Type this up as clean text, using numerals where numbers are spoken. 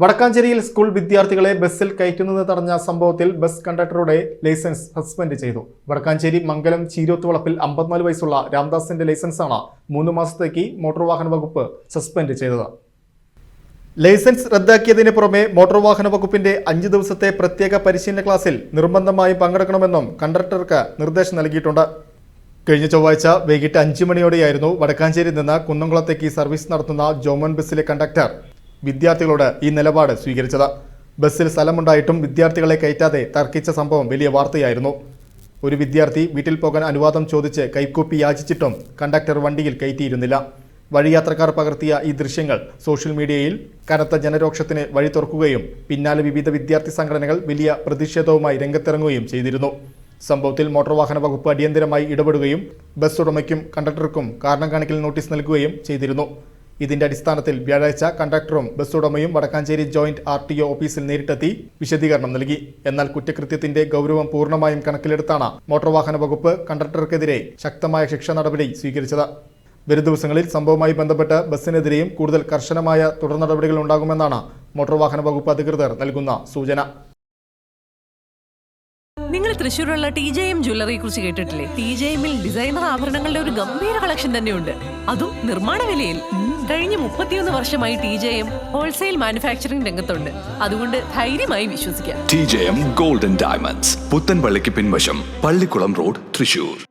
വടക്കാഞ്ചേരിയിൽ school വിദ്യാർത്ഥികളെ ബസ്സിൽ കയറ്റുന്നത് തടഞ്ഞ സംഭവത്തിൽ ബസ് കണ്ടക്ടറുടെ ലൈസൻസ് സസ്പെൻഡ് ചെയ്തു. വടക്കാഞ്ചേരി മംഗലം ചീരോത്തുവളപ്പിൽ 54 വയസ്സുള്ള രാംദാസിന്റെ ലൈസൻസാണ് 3 മാസത്തേക്ക് മോട്ടോർ വാഹന വകുപ്പ് സസ്പെൻഡ് ചെയ്തത്. ലൈസൻസ് റദ്ദാക്കിയതിന് പുറമെ മോട്ടോർ വാഹന വകുപ്പിന്റെ 5 ദിവസത്തെ പ്രത്യേക പരിശീലന ക്ലാസ്സിൽ നിർബന്ധമായും പങ്കെടുക്കണമെന്നും കണ്ടക്ടർക്ക് നിർദ്ദേശം നൽകിയിട്ടുണ്ട്. കഴിഞ്ഞ ചൊവ്വാഴ്ച വൈകിട്ട് 5 മണിയോടെയായിരുന്നു വടക്കാഞ്ചേരിയിൽ നിന്ന് കുന്നംകുളത്തേക്ക് സർവീസ് നടത്തുന്ന ജോമോൻ ബസ്സിലെ കണ്ടക്ടർ വിദ്യാർത്ഥികളോട് ഈ നിലപാട് സ്വീകരിച്ചത്. ബസ്സിൽ സ്ഥലമുണ്ടായിട്ടും വിദ്യാർത്ഥികളെ കയറ്റാതെ തർക്കിച്ച സംഭവം വലിയ വാർത്തയായിരുന്നു. ഒരു വിദ്യാർത്ഥി വീട്ടിൽ പോകാൻ അനുവാദം ചോദിച്ച് കൈക്കൂപ്പി യാചിച്ചിട്ടും കണ്ടക്ടർ വണ്ടിയിൽ കയറ്റിയിരുന്നില്ല. വഴിയാത്രക്കാർ പകർത്തിയ ഈ ദൃശ്യങ്ങൾ സോഷ്യൽ മീഡിയയിൽ കനത്ത ജനരോക്ഷത്തിന് വഴി തുറക്കുകയും പിന്നാലെ വിവിധ വിദ്യാർത്ഥി സംഘടനകൾ വലിയ പ്രതിഷേധവുമായി രംഗത്തിറങ്ങുകയും ചെയ്തിരുന്നു. സംഭവത്തിൽ മോട്ടോർ വാഹന വകുപ്പ് അടിയന്തരമായി ഇടപെടുകയും ബസ് ഉടമയ്ക്കും കണ്ടക്ടർക്കും കാരണം കാണിക്കൽ നോട്ടീസ് നൽകുകയും ചെയ്തിരുന്നു. ഇതിന്റെ അടിസ്ഥാനത്തിൽ വ്യാഴാഴ്ച കണ്ടക്ടറും ബസ് ഉടമയും വടക്കാഞ്ചേരി ജോയിന്റ് RTO ഓഫീസിൽ നേരിട്ടെത്തി വിശദീകരണം നൽകി. എന്നാൽ കുറ്റകൃത്യത്തിന്റെ ഗൗരവം പൂർണ്ണമായും കണക്കിലെടുത്താണ് മോട്ടോർ വാഹന വകുപ്പ് കണ്ടക്ടർക്കെതിരെ ശക്തമായ ശിക്ഷാ നടപടി സ്വീകരിച്ചത്. വരും ദിവസങ്ങളിൽ സംഭവവുമായി ബന്ധപ്പെട്ട് ബസ്സിനെതിരെയും കൂടുതൽ കർശനമായ തുടർ നടപടികൾ ഉണ്ടാകുമെന്നാണ് മോട്ടോർ വാഹന വകുപ്പ് അധികൃതർ നൽകുന്ന സൂചന. നിങ്ങൾ തൃശ്ശൂരുള്ള TJM ജ്വല്ലറിയെ കുറിച്ച് കേട്ടിട്ടില്ലേ? TJMൽ ഡിസൈനർ ആഭരണങ്ങളുടെ ഒരു ഗംഭീര കളക്ഷൻ തന്നെയുണ്ട്, അതും നിർമ്മാണ വിലയിൽ. കഴിഞ്ഞ 31 വർഷമായി TJM ഹോൾസെയിൽ മാനുഫാക്ചറിംഗ് രംഗത്തുണ്ട്. അതുകൊണ്ട് ധൈര്യമായി വിശ്വസിക്കാം. TJM ഗോൾഡൻ ഡയമണ്ട്സ്, പുത്തൻപള്ളിക്ക് പിൻവശം, പള്ളിക്കുളം റോഡ്, തൃശ്ശൂർ.